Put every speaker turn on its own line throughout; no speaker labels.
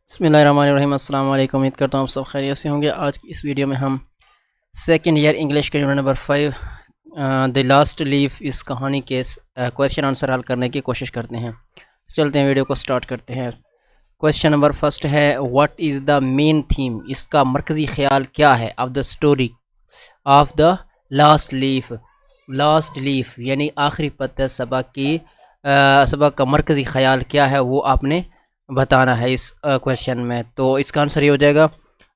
بسم اللہ الرحمن الرحیم۔ السلام علیکم، امید کرتا ہوں آپ سب خیریت سے ہوں گے۔ آج کی اس ویڈیو میں ہم سیکنڈ ایئر انگلش کے unit number 5 the last leaf اس کہانی کے کویشچن آنسر حل کرنے کی کوشش کرتے ہیں۔ چلتے ہیں، ویڈیو کو سٹارٹ کرتے ہیں۔ کویشچن نمبر فرسٹ ہے، what is the main theme, اس کا مرکزی خیال کیا ہے، of the story of the last leaf. Last leaf یعنی آخری پتہ سبق کا مرکزی خیال کیا ہے وہ آپ نے بتانا ہے اس کویشچن میں۔ تو اس کا آنسر یہ ہو جائے گا،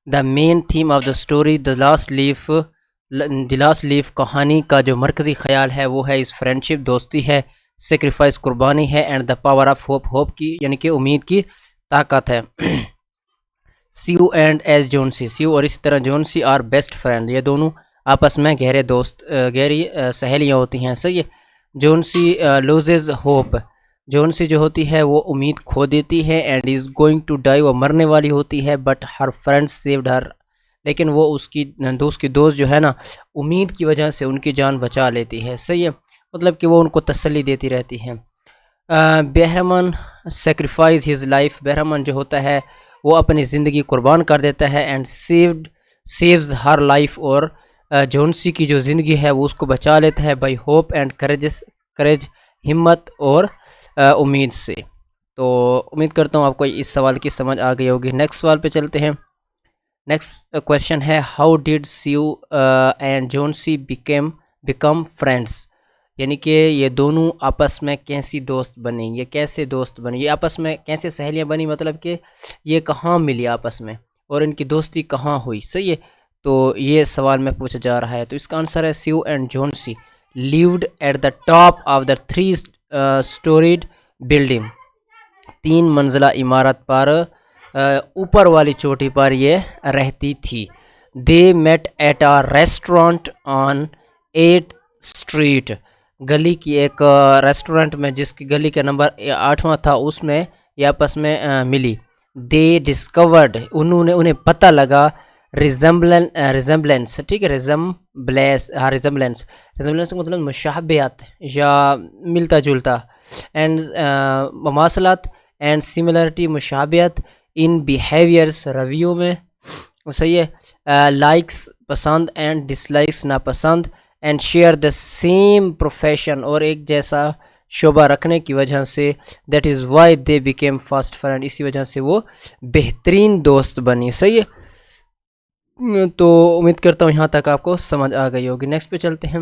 the main theme of the story the last leaf کہانی کا جو مرکزی خیال ہے وہ ہے اس فرینڈشپ، دوستی ہے، سیکریفائس قربانی ہے، and the power of hope کی یعنی کہ امید کی طاقت ہے۔ سیو اینڈ ایس جونسی، سیو اور اسی طرح جونسی آر بیسٹ فرینڈ، یہ دونوں آپس میں گہری سہیلیاں ہوتی ہیں، صحیح ہے۔ جونسی لوزز ہوپ، جونسی جو ہوتی ہے وہ امید کھو دیتی ہے، and is going to die, وہ مرنے والی ہوتی ہے، but her friend saved her, لیکن وہ اس کی دوست جو ہے نا امید کی وجہ سے ان کی جان بچا لیتی ہے، صحیح ہے، مطلب کہ وہ ان کو تسلی دیتی رہتی ہے۔ بہرمن سیکریفائز ہز لائف، بہرمن جو ہوتا ہے وہ اپنی زندگی قربان کر دیتا ہے، اینڈ سیوز ہر لائف، اور جونسی کی جو زندگی ہے وہ اس کو بچا لیتا ہے، بائی ہوپ اینڈ کریج، ہمت اور امید سے۔ تو امید کرتا ہوں آپ کو اس سوال کی سمجھ آ گئی ہوگی۔ نیکسٹ سوال پہ چلتے ہیں۔ نیکسٹ کویشچن ہے، how did Sue and Johnsy become friends, یعنی کہ یہ دونوں آپس میں کیسی دوست بنی، یہ کیسے دوست بنی، یہ آپس میں کیسے سہیلیاں بنی، مطلب کہ یہ کہاں ملی آپس میں اور ان کی دوستی کہاں ہوئی، صحیح ہے۔ تو یہ سوال میں پوچھا جا رہا ہے، تو اس کا آنسر ہے، Sue and Johnsy lived at the top of the 3 storied building, 3 منزلہ عمارت پر اوپر والی چوٹی پر یہ رہتی تھی۔ They met at a restaurant on 8th street, گلی کی ایک ریسٹورنٹ میں جس کی گلی کا نمبر 8واں تھا، اس میں یہ آپس میں ملی۔ دے ڈسکورڈ، انہیں پتہ لگا، ریزمبلنس، ٹھیک ہے، ریزمبلنس کا مطلب مشابہت یا ملتا جلتا، اینڈ مماثلت، اینڈ سملرٹی مشابہت، ان بیہیویئرس رویوں میں، صحیح ہے، لائکس پسند، اینڈ ڈس لائکس ناپسند، and share the same profession, اور ایک جیسا شعبہ رکھنے کی وجہ سے، that is why they became fast friend, اسی وجہ سے وہ بہترین دوست بنی، صحیح ہے۔ تو امید کرتا ہوں یہاں تک آپ کو سمجھ آ گئی ہوگی۔ نیکسٹ پہ چلتے ہیں۔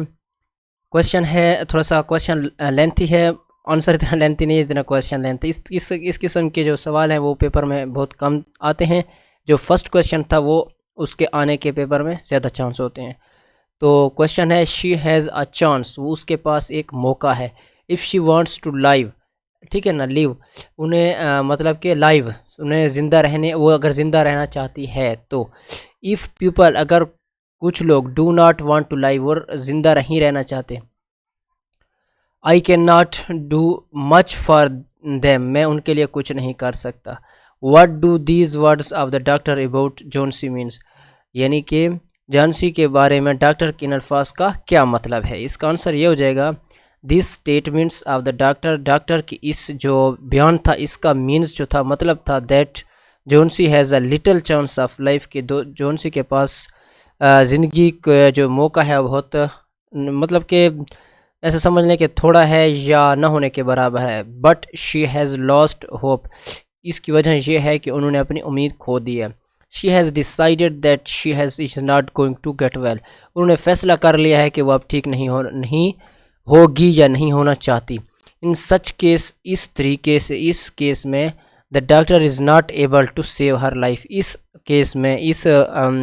کویشچن ہے، تھوڑا سا کویشچن لینتھی ہے، آنسر اتنا لینتھی نہیں ہے جتنا کویشچن لینتھی۔ اس قسم کے جو سوال ہیں وہ پیپر میں بہت کم آتے ہیں، جو فرسٹ کویشچن تھا وہ اس کے آنے کے پیپر میں زیادہ چانس ہوتے ہیں۔ تو کویشچن ہے، شی ہیز اے چانس، وہ اس کے پاس ایک موقع ہے، if she wants to live, ٹھیک ہے نا، لیو، انہیں مطلب کہ لائیو، انہیں زندہ رہنے، وہ اگر زندہ رہنا چاہتی ہے تو، اف پیپل، اگر کچھ لوگ، do not want to live, اور زندہ نہیں رہنا چاہتے، I can not do much for them, میں ان کے لیے کچھ نہیں کر سکتا۔ What do these words of the doctor about Johnsy means, یعنی کہ جانسی کے بارے میں ڈاکٹر کے ان الفاظ کا کیا مطلب ہے۔ اس کا آنسر یہ ہو جائے گا، دیس اسٹیٹمنٹس آف دا ڈاکٹر کی اس جو بیان تھا، اس کا مینس جو تھا، مطلب تھا، that Johnsy has a little chance of life, کہ جونسی کے پاس زندگی کا جو موقع ہے بہت، مطلب کہ ایسے سمجھ لیں کہ تھوڑا ہے یا نہ ہونے کے برابر ہے، but she has lost hope, اس کی وجہ یہ ہے کہ انہوں نے اپنی امید کھو دی ہے۔ She has decided that she is not going to get well, انہوں نے فیصلہ کر لیا ہے کہ وہ اب ٹھیک نہیں ہوگی یا نہیں ہونا چاہتی۔ ان سچ کیس، اس طریقے سے، اس کیس میں، the doctor is not able to save her life, اس کیس میں،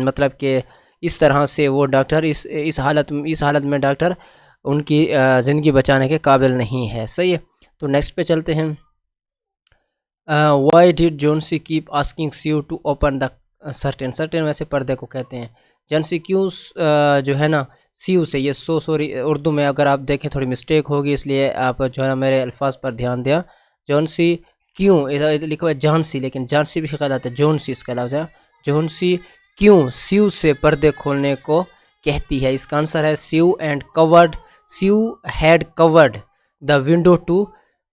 مطلب کہ اس طرح سے وہ ڈاکٹر اس حالت میں ڈاکٹر ان کی زندگی بچانے کے قابل نہیں ہے، صحیح ہے۔ تو نیکسٹ پہ چلتے ہیں۔ Why did Johnsy keep asking Sue to open the curtain ویسے پردے کو کہتے ہیں، جونسی کیوں جو ہے نا سیو سے، یہ سوری اردو میں اگر آپ دیکھیں تھوڑی مسٹیک ہوگی، اس لیے آپ جو ہے نا میرے الفاظ پر دھیان دیا۔ جونسی کیوں، لکھا ہوا ہے جانسی، لیکن جانسی بھی خیال آتا ہے، جونسی اس کا لفظ ہے۔ جونسی کیوں سیو سے پردے کھولنے کو کہتی ہے، اس کا آنسر ہے، Sue had covered the window to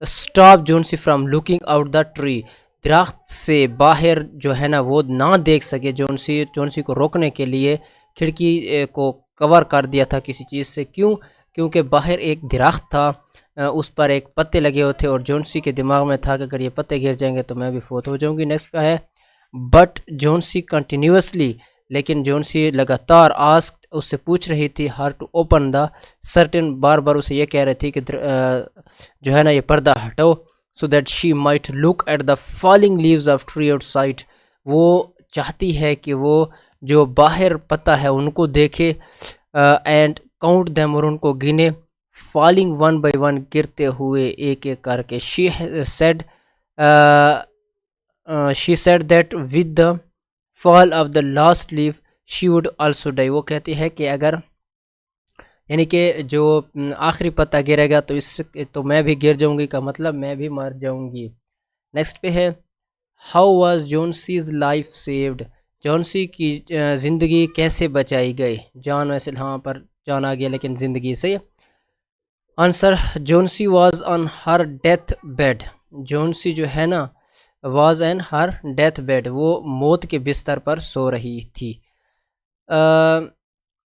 stop Jonesy from looking out the tree، درخت سے باہر جو ہے نا وہ نہ دیکھ سکے. جونسی کو روکنے کے لیے کھڑکی کو کور کر دیا تھا کسی چیز سے. کیوں؟ کیونکہ باہر ایک درخت تھا, اس پر ایک پتے لگے ہوئے تھے, اور جونسی کے دماغ میں تھا کہ اگر یہ پتے گر جائیں گے تو میں بھی فوت ہو جاؤں گی. نیکسٹ پہ ہے بٹ جونسی کنٹینیوسلی, لیکن جونسی لگاتار آسک, اس سے پوچھ رہی تھی ہر ٹو اوپن دا سرٹن, بار بار اسے یہ کہہ رہی تھی کہ جو ہے نا یہ پردہ ہٹو, so that she might look at the falling leaves of tree outside. وہ چاہتی ہے کہ وہ جو باہر پتہ ہے ان کو دیکھے, اینڈ کاؤنٹ دیم, اور ان کو گنے, فالنگ ون بائی ون, گرتے ہوئے ایک ایک کر کے. she said that with the fall of the last leaf she would also die. وہ کہتی ہے کہ اگر یعنی کہ جو آخری پتہ گرے گا تو تو میں بھی گر جاؤں گی, کا مطلب میں بھی مر جاؤں گی. نیکسٹ پہ ہے how was جونسیز لائف سیوڈ. جونسی کی زندگی کیسے بچائی گئی. جان ویسے ہاں پر جان آ گیا لیکن زندگی سے. Answer, Johnsy was on her death bed. Johnsy جو ہے نا was in her death bed, وہ موت کے بستر پر سو رہی تھی.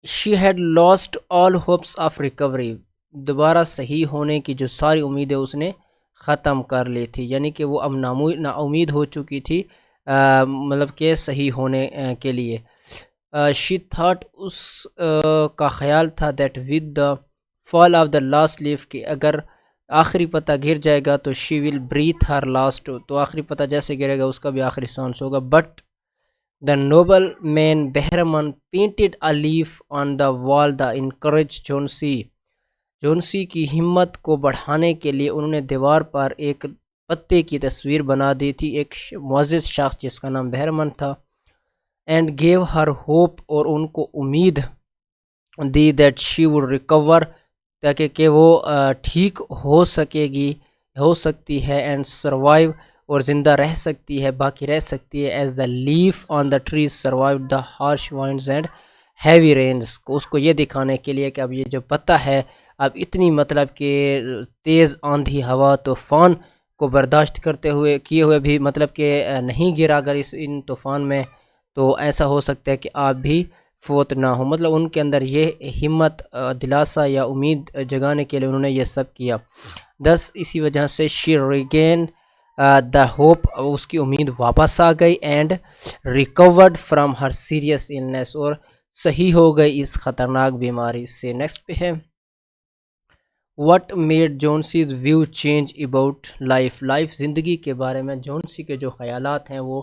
She had lost all hopes of recovery. دوبارہ صحیح ہونے کی جو ساری امیدیں اس نے ختم کر لی تھی, یعنی کہ وہ اب نا امید ہو چکی تھی مطلب کہ صحیح ہونے کے لیے. شی تھاٹ, اس کا خیال تھا, that with the fall of the last leaf, کہ اگر آخری پتہ گر جائے گا تو شی ول بریتھ ہر لاسٹ, تو آخری پتہ جیسے گرے گا اس کا بھی آخری سانس ہوگا. But the noble man Behrman painted a leaf on the wall the encourage جونسی. Johnsy کی ہمت کو بڑھانے کے لیے انہوں نے دیوار پر ایک پتے کی تصویر بنا دی تھی, ایک معزز شخص جس کا نام بہرمن تھا. اینڈ گیو ہر ہوپ, اور ان کو امید دی, دیٹ شی وڈ ریکور, تاکہ کہ وہ ٹھیک ہو سکتی ہے, اینڈ سروائیو, اور زندہ رہ سکتی ہے, باقی رہ سکتی ہے, as the leaf on the trees survived the harsh winds and heavy rains. اس کو یہ دکھانے کے لیے کہ اب یہ جو پتہ ہے اب اتنی مطلب کہ تیز آندھی ہوا طوفان کو برداشت کیے ہوئے بھی مطلب کہ نہیں گرا اگر ان طوفان میں, تو ایسا ہو سکتا ہے کہ آپ بھی فوت نہ ہو. مطلب ان کے اندر یہ ہمت, دلاسا یا امید جگانے کے لیے انہوں نے یہ سب کیا. اسی وجہ سے شی ریگین دا ہوپ, اس کی امید واپس آ گئی, and record from her serious illness, اور صحیح ہو گئی اس خطرناک بیماری سے. نیکسٹ پہ ہے what made Johnsy's view change about life. زندگی کے بارے میں جونسی کے جو خیالات ہیں وہ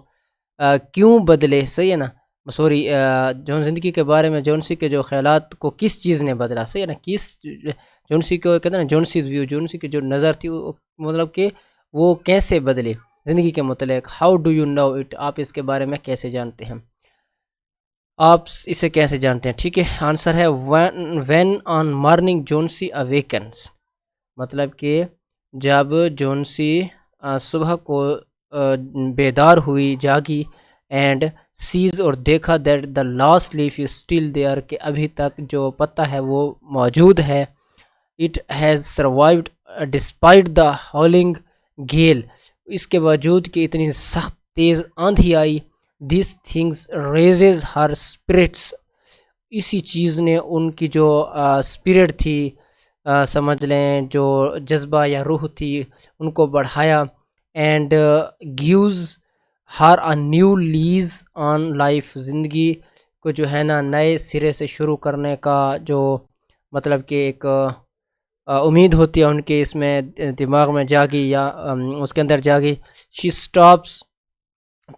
کیوں بدلے. صحیح ہے نا, سوری, زندگی کے بارے میں جونسی کے جو خیالات کو کس چیز نے بدلا. صحیح ہے نا, کس جونسی کو کہتے ہیں نا جونسیز ویو, جونسی کی جو نظر تھی مطلب کہ وہ کیسے بدلے زندگی کے متعلق. How do you know it, آپ اس کے بارے میں کیسے جانتے ہیں, آپ اسے کیسے جانتے ہیں. ٹھیک ہے, آنسر ہے وین آن مارننگ جونسی اویکنس, مطلب کہ جب جونسی صبح کو بیدار ہوئی, جاگی, اینڈ سیز, اور دیکھا, that the last leaf is still there, کہ ابھی تک جو پتہ ہے وہ موجود ہے. It has survived despite the howling gale, اس کے باوجود کہ اتنی سخت تیز آندھی آئی. These things raises her spirits, اسی چیز نے ان کی جو اسپرٹ تھی, سمجھ لیں جو جذبہ یا روح تھی, ان کو بڑھایا. And gives her a new lease on life, زندگی کو جو ہے نا نئے سرے سے شروع کرنے کا جو مطلب کہ ایک امید ہوتی ہے ان کے اس میں دماغ میں جاگی یا اس کے اندر جاگی. شی اسٹاپس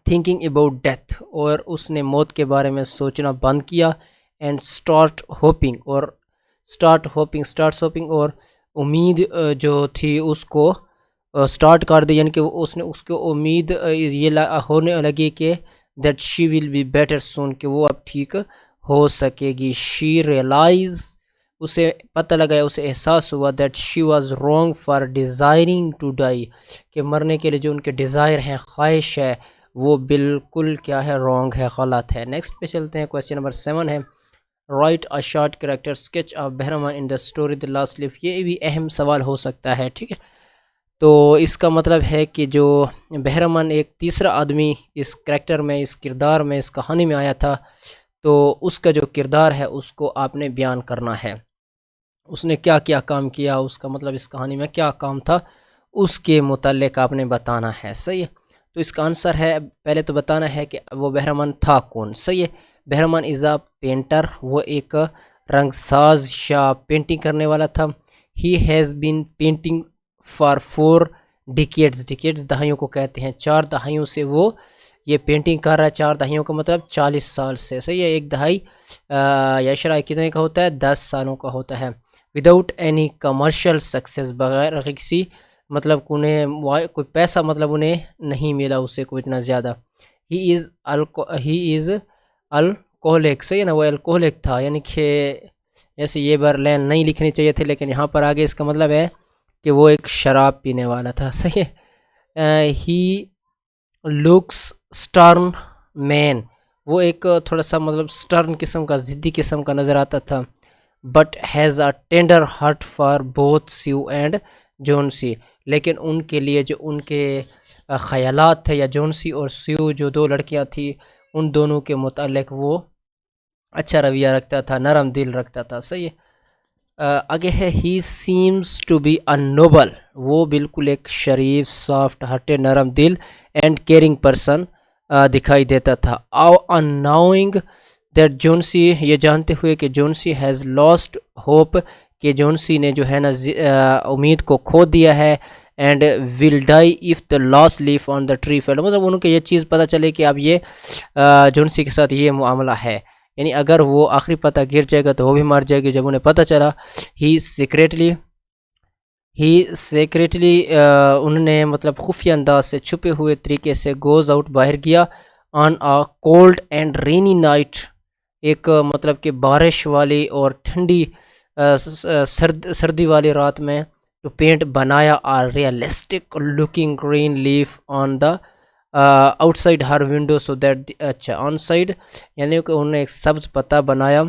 تھنکنگ اباؤٹ ڈیتھ, اور اس نے موت کے بارے میں سوچنا بند کیا. اینڈ اسٹارٹ ہوپنگ, اور امید جو تھی اس کو اسٹارٹ کر دی, یعنی کہ اس کو امید یہ ہونے لگی کہ that she will be better soon, کہ وہ اب ٹھیک ہو سکے گی. شی ریئلائز, اسے پتہ لگا, اسے احساس ہوا, that she was wrong for desiring to die, کہ مرنے کے لیے جو ان کے ڈیزائر ہیں, خواہش ہے, وہ بالکل کیا ہے, رانگ ہے, غلط ہے. نیکسٹ پہ چلتے ہیں, کویسچن نمبر 7 ہے write a short character sketch of Behrman in the story the last leaf. یہ بھی اہم سوال ہو سکتا ہے, ٹھیک ہے. تو اس کا مطلب ہے کہ جو بہرامن ایک تیسرا آدمی اس کریکٹر میں، اس کردار میں، اس کہانی میں آیا تھا، تو اس کا جو کردار ہے اس کو آپ نے بیان کرنا ہے، اس نے کیا کیا کام کیا، اس کا مطلب اس کہانی میں کیا کام تھا، اس کے متعلق آپ نے بتانا ہے. صحیح ہے. تو اس کا آنسر ہے، پہلے تو بتانا ہے کہ وہ بہرامن تھا کون. صحیح ہے. بہرامن از اے پینٹر، وہ ایک رنگ ساز یا پینٹنگ کرنے والا تھا. He has been painting for 4 decades. Decades دہائیوں کو کہتے ہیں، 4 دہائیوں سے وہ یہ پینٹنگ کر رہا ہے. 4 دہائیوں کا مطلب 40 سال سے. صحیح ہے. ایک دہائی یا شرح کتنے کا ہوتا ہے؟ 10 سالوں کا ہوتا ہے. وداؤٹ اینی کمرشل سکسیس، بغیر کسی مطلب کوئی پیسہ مطلب انہیں نہیں ملا اسے کوئی اتنا زیادہ. ہی از الکوہلک. صحیح ہے نا، وہ الکوہلک تھا، یعنی کہ ایسے یہ بار لین نہیں لکھنی چاہیے تھے، لیکن یہاں پر آگے اس کا مطلب ہے کہ وہ ایک شراب پینے والا تھا. صحیح ہے. ہی لکس سٹرن مین، وہ ایک تھوڑا سا مطلب سٹرن قسم کا، ضدی قسم کا نظر آتا تھا. But has a tender heart for both Sue and Johnsy, لیکن ان کے لیے جو ان کے خیالات تھے، یا جونسی اور سیو جو 2 لڑکیاں تھیں، ان دونوں کے متعلق وہ اچھا رویہ رکھتا تھا، نرم دل رکھتا تھا. صحیح ہے. آگے ہے he seems to be a noble, وہ بالکل ایک شریف، سافٹ ہارٹڈ، نرم دل اینڈ کیئرنگ پرسن دکھائی دیتا تھا. ناؤنگ دیٹ جونسی، یہ جانتے ہوئے کہ جونسی ہیز لاسٹ ہوپ، کہ جونسی نے جو ہے نا امید کو کھو دیا ہے. And will die if the last leaf on the tree fell, مطلب ان کو یہ چیز پتہ چلے کہ اب یہ جونسی کے ساتھ یہ معاملہ ہے، یعنی اگر وہ آخری پتہ گر جائے گا تو وہ بھی مر جائے گی. جب انہیں پتہ چلا، ہی سیکریٹلی انہوں نے مطلب خفیہ انداز سے، چھپے ہوئے طریقے سے گوز آؤٹ، باہر گیا. آن آ کولڈ اینڈ رینی نائٹ، ایک مطلب کہ بارش والی اور ٹھنڈی سردی والی رات میں، ٹو پینٹ، بنایا a realistic looking green leaf on the outside her window so that, اچھا آن سائڈ یعنی کہ انہوں نے ایک سبز پتا بنایا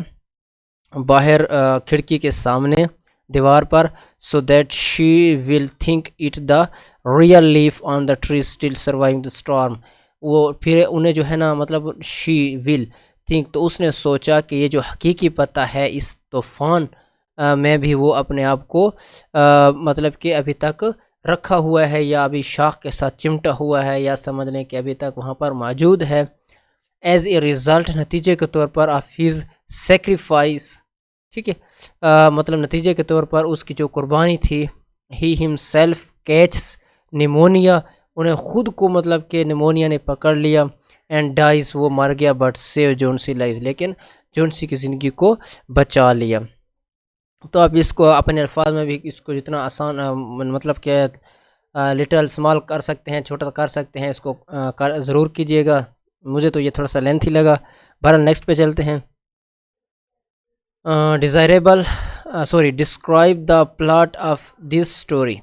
باہر کھڑکی کے سامنے دیوار پر، so that she will think it the real leaf on the tree still surviving the storm. وہ پھر انہیں جو ہے نا مطلب شی ول تھنک، تو اس نے سوچا کہ یہ جو حقیقی پتہ ہے اس طوفان میں بھی وہ اپنے آپ کو مطلب کہ ابھی تک رکھا ہوا ہے، یا ابھی شاخ کے ساتھ چمٹا ہوا ہے، یا سمجھ لیں کہ ابھی تک وہاں پر موجود ہے. ایز اے ریزلٹ، نتیجے کے طور پر، آف ہز سیکریفائس، ٹھیک ہے، مطلب نتیجے کے طور پر اس کی جو قربانی تھی، ہی ہمسیلف کیچس نیمونیا، انہیں خود کو مطلب کہ نیمونیا نے پکڑ لیا. اینڈ ڈائز، وہ مر گیا. بٹ سیو جونسی لائف، لیکن جونسی کی زندگی کو بچا لیا. تو آپ اس کو اپنے الفاظ میں بھی اس کو جتنا آسان مطلب کہ لٹل سمال کر سکتے ہیں، چھوٹا کر سکتے ہیں، اس کو ضرور کیجیے گا. مجھے تو یہ تھوڑا سا لینتھی لگا. بہرحال نیکسٹ پہ چلتے ہیں. Describe the plot of this story,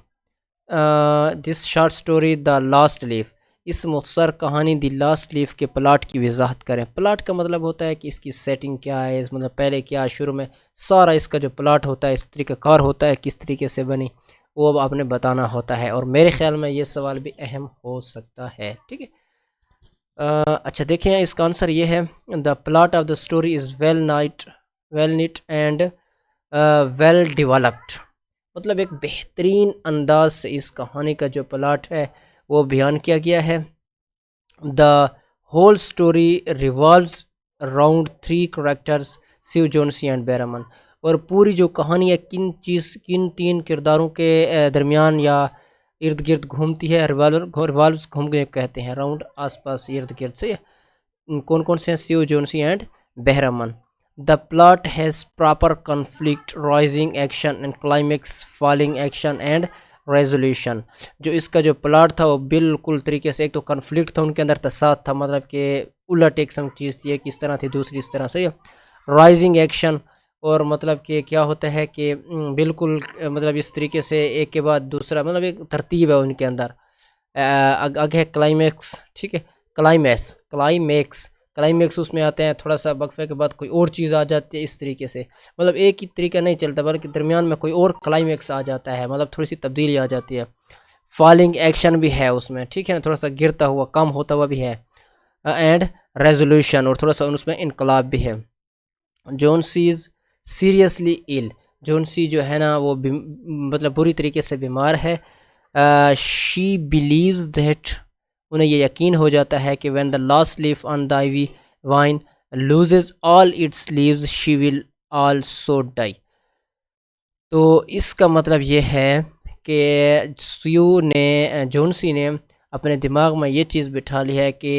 this short story the last leaf. اس مختصر کہانی دی لاسٹ لیف کے پلاٹ کی وضاحت کریں. پلاٹ کا مطلب ہوتا ہے کہ اس کی سیٹنگ کیا ہے، اس مطلب پہلے کیا، شروع میں سارا اس کا جو پلاٹ ہوتا ہے، اس طریقہ کار ہوتا ہے، کس طریقے سے بنی، وہ اب آپ نے بتانا ہوتا ہے. اور میرے خیال میں یہ سوال بھی اہم ہو سکتا ہے. ٹھیک ہے. اچھا دیکھیں، اس کا آنسر یہ ہے، the plot of the story is well knit and well developed. مطلب ایک بہترین انداز سے اس کہانی کا جو پلاٹ ہے وہ بیان کیا گیا ہے. The whole story revolves around 3 characters, Sue, Johnsy and Behrman. اور پوری جو کہانی ہے کن 3 کرداروں کے درمیان یا ارد گرد گھومتی ہے. ریوالوز گھوم کے کہتے ہیں، راؤنڈ، آس پاس، ارد گرد سے. کون کون سے ہیں؟ Sue, Johnsy and Behrman. The plot has proper conflict, rising action and climax, falling action and resolution. جو اس کا جو پلاٹ تھا وہ بالکل طریقے سے، ایک تو کنفلکٹ تھا، ان کے اندر تصاد تھا، مطلب کہ الٹ ایک سم چیز تھی، ایک اس طرح تھی، دوسری اس طرح. صحیح ہے. رائزنگ ایکشن، اور مطلب کہ کیا ہوتا ہے کہ بالکل مطلب اس طریقے سے ایک کے بعد دوسرا، مطلب ایک ترتیب ہے ان کے اندر. آگے ہے کلائمیکس. ٹھیک ہے. کلائمیکس اس میں آتے ہیں، تھوڑا سا وقفے کے بعد کوئی اور چیز آ جاتی ہے، اس طریقے سے، مطلب ایک ہی طریقہ نہیں چلتا، بلکہ درمیان میں کوئی اور کلائمیکس آ جاتا ہے، مطلب تھوڑی سی تبدیلی آ جاتی ہے. فالنگ ایکشن بھی ہے اس میں، ٹھیک ہے نا، تھوڑا سا گرتا ہوا کم ہوتا ہوا بھی ہے، اینڈ ریزولوشن، اور تھوڑا سا اس میں انقلاب بھی ہے۔ جونسی از سیریسلی ill، جونسی جو ہے نا وہ مطلب بری طریقے سے بیمار ہے۔ شی بلیوز دیٹ، انہیں یہ یقین ہو جاتا ہے کہ when the last leaf on the ivy vine loses all its leaves she will also die۔ تو اس کا مطلب یہ ہے کہ جونسی نے اپنے دماغ میں یہ چیز بٹھا لی ہے کہ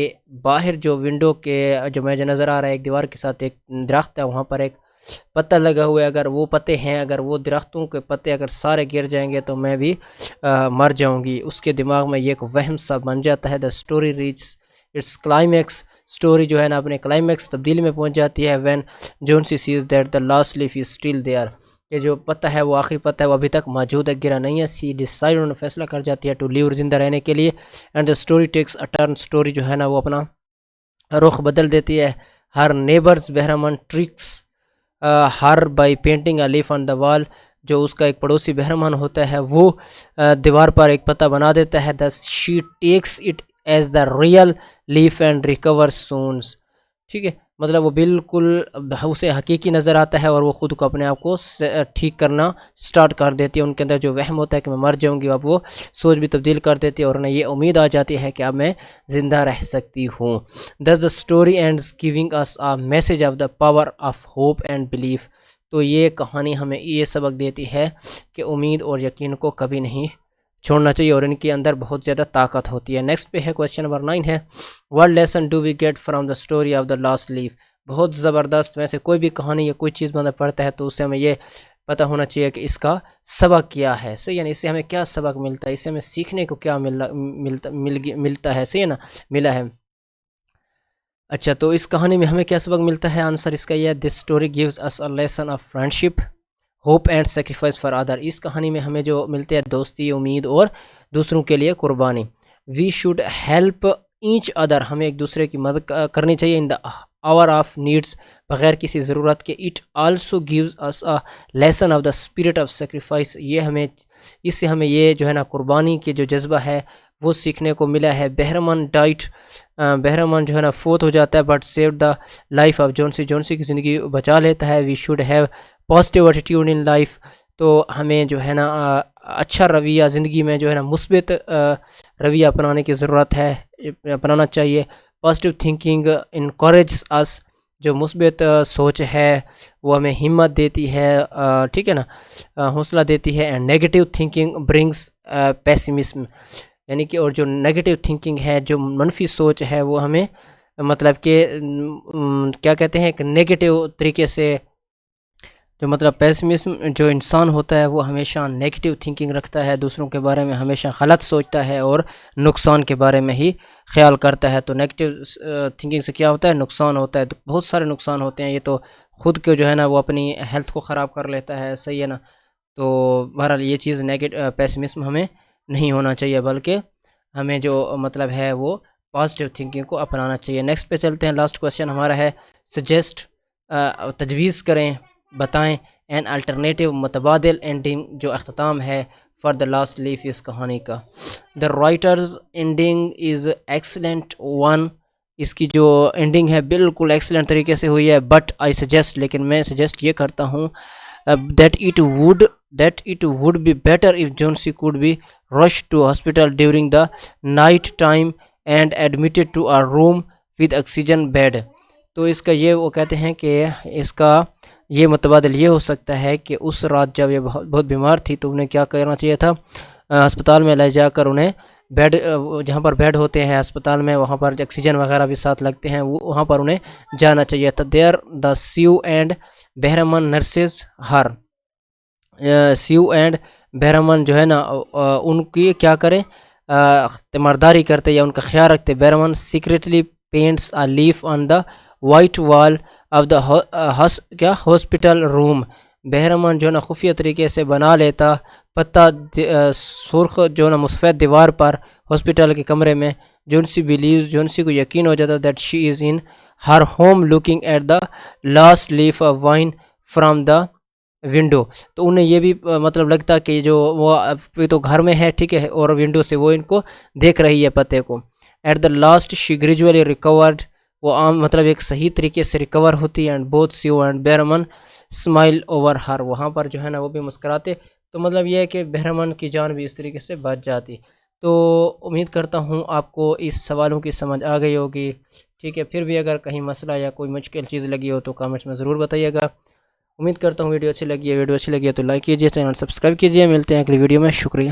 باہر جو ونڈو کے جو مجھے نظر آ رہا ہے ایک دیوار کے ساتھ ایک درخت ہے، وہاں پر ایک پتہ لگا ہوا ہے، اگر وہ پتے ہیں، اگر وہ درختوں کے پتے اگر سارے گر جائیں گے تو میں بھی مر جاؤں گی۔ اس کے دماغ میں یہ ایک وہم سا بن جاتا ہے۔ The story reach its climax, story جو ہے نا اپنے کلائمیکس تبدیلی میں پہنچ جاتی ہے when Johnsy says that the last leaf is still there, کہ جو پتہ ہے وہ آخری پتہ ہے وہ ابھی تک موجود ہے، گرا نہیں ہے۔ سی ڈیسائڈ، انہوں نے فیصلہ کر جاتی ہے ٹو لیو، زندہ رہنے کے لیے۔ And the story takes a turn, story جو ہے نا وہ اپنا رخ بدل دیتی ہے۔ Her neighbours Behrman tricks her by painting a leaf on the wall, جو اس کا ایک پڑوسی بہرمان ہوتا ہے وہ دیوار پر ایک پتہ بنا دیتا ہے۔ The she takes it as the real leaf and recover soon, ٹھیک ہے، مطلب وہ بالکل اسے حقیقی نظر آتا ہے اور وہ خود کو اپنے آپ کو ٹھیک کرنا سٹارٹ کر دیتی ہے۔ ان کے اندر جو وہم ہوتا ہے کہ میں مر جاؤں گی، اب وہ سوچ بھی تبدیل کر دیتی ہے اور انہیں یہ امید آ جاتی ہے کہ اب میں زندہ رہ سکتی ہوں۔ thus the story ends giving us a message of the power of hope and belief۔ تو یہ کہانی ہمیں یہ سبق دیتی ہے کہ امید اور یقین کو کبھی نہیں چھوڑنا چاہیے اور ان کے اندر بہت زیادہ طاقت ہوتی ہے۔ نیکسٹ پہ ہے کویسچن نمبر 9 ہے what lesson do we get from the story of the last leaf۔ بہت زبردست، ویسے کوئی بھی کہانی یا کوئی چیز بندہ پڑھتا ہے تو اس سے ہمیں یہ پتہ ہونا چاہیے کہ اس کا سبق کیا ہے، صحیح ہے نا، اس سے ہمیں کیا سبق ملتا ہے، اس سے ہمیں سیکھنے کو کیا ملتا ہے، صحیح ہے نا، ملا ہے۔ اچھا، تو اس کہانی میں ہمیں کیا سبق ملتا ہے؟ آنسر اس کا یہ ہے this story gives us a lesson of friendship hope and sacrifice for other. اس کہانی میں ہمیں جو ملتے ہیں دوستی، امید اور دوسروں کے لیے قربانی۔ We should help each other, ہمیں ایک دوسرے کی مدد کرنی چاہیے ان دا آور آف نیڈس، بغیر کسی ضرورت کے۔ It also gives us a lesson of the spirit of sacrifice, یہ ہمیں اس سے ہمیں یہ جو ہے نا قربانی کے جو جذبہ ہے وہ سیکھنے کو ملا ہے۔ بہرمن ڈائٹ، بہرمن جو ہے نا فوت ہو جاتا ہے but save the life of Johnsy, Johnsy کی زندگی بچا لیتا ہے۔ We should have positive attitude in life, تو ہمیں جو ہے نا اچھا رویہ زندگی میں جو ہے نا مثبت رویہ اپنانے کی ضرورت ہے، اپنانا چاہیے۔ پازیٹیو تھنکنگ انکوریجز اس، جو مثبت سوچ ہے وہ ہمیں ہمت دیتی ہے، ٹھیک ہے نا، حوصلہ دیتی ہے۔ اینڈ نیگیٹیو تھنکنگ برنگز پیسمسم، یعنی کہ اور جو نیگیٹیو تھنکنگ ہے، جو منفی سوچ ہے، وہ ہمیں مطلب کہ کیا کہتے ہیں، ایک نیگیٹیو طریقے سے جو مطلب پیسمسم، جو انسان ہوتا ہے وہ ہمیشہ نیگیٹیو تھنکنگ رکھتا ہے، دوسروں کے بارے میں ہمیشہ غلط سوچتا ہے اور نقصان کے بارے میں ہی خیال کرتا ہے۔ تو نیگیٹیو تھنکنگ سے کیا ہوتا ہے؟ نقصان ہوتا ہے، بہت سارے نقصان ہوتے ہیں۔ یہ تو خود کو جو ہے نا وہ اپنی ہیلتھ کو خراب کر لیتا ہے، صحیح ہے نا۔ تو بہرحال یہ چیز نیگیٹیو پیسمسم ہمیں نہیں ہونا چاہیے، بلکہ ہمیں جو مطلب ہے وہ پازیٹیو تھنکنگ کو اپنانا چاہیے۔ نیکسٹ پہ چلتے ہیں، لاسٹ کویسچن ہمارا ہے سجیسٹ، تجویز کریں، بتائیں این الٹرنیٹیو، متبادل اینڈنگ، جو اختتام ہے فار دا لاسٹ لیف اس کہانی کا۔ The writer's ending is excellent one, اس کی جو اینڈنگ ہے بالکل ایکسلنٹ طریقے سے ہوئی ہے، بٹ آئی سجیسٹ، لیکن میں سجیسٹ یہ کرتا ہوں that it would be better if Johnsy could be rushed to hospital during the night time and admitted to a room with oxygen bed۔ تو اس کا یہ وہ کہتے ہیں کہ اس کا یہ متبادل یہ ہو سکتا ہے کہ اس رات جب یہ بہت بیمار تھی تو انہیں کیا کرنا چاہیے تھا، ہسپتال میں لے جا کر انہیں بیڈ، جہاں پر بیڈ ہوتے ہیں ہسپتال میں، وہاں پر آکسیجن وغیرہ بھی ساتھ لگتے ہیں، وہاں پر انہیں جانا چاہیے تھا۔ There the Sue and Behrman nurses her, Sue and Behrman جو ہے نا ان کی کیا کریں، تیمارداری کرتے یا ان کا خیال رکھتے۔ Behrman secretly paints a leaf on the white wall of the hospital room, Behrman جو ہے نا خفیہ طریقے سے بنا لیتا پتہ سرخ جو ہے نا مسفید دیوار پر ہاسپٹل کے کمرے میں۔ جونسی بلیوز، جونسی کو یقین ہو جاتا that she is in her home looking at the last leaf of vine from the window, تو انہیں یہ بھی مطلب لگتا کہ جو وہ ابھی تو گھر میں ہے، ٹھیک ہے، اور ونڈو سے وہ ان کو دیکھ رہی ہے پتے کو. At the last she gradually recovered, وہ عام مطلب ایک صحیح طریقے سے ریکور ہوتی ہے. And both Sue and Behrman smile over her, وہاں پر جو ہے نا وہ بھی مسکراتے. تو مطلب یہ ہے کہ بہرمن کی جان بھی اس طریقے سے بچ جاتی. تو امید کرتا ہوں آپ کو اس سوالوں کی سمجھ آ گئی ہوگی، ٹھیک ہے. پھر بھی اگر کہیں مسئلہ یا کوئی مشکل چیز لگی ہو تو کامنٹس میں ضرور بتائیے گا. امید کرتا ہوں ویڈیو اچھی لگی ہے تو لائک کیجیے، چینل سبسکرائب کیجیے. ملتے ہیں اگلی ویڈیو میں، شکریہ.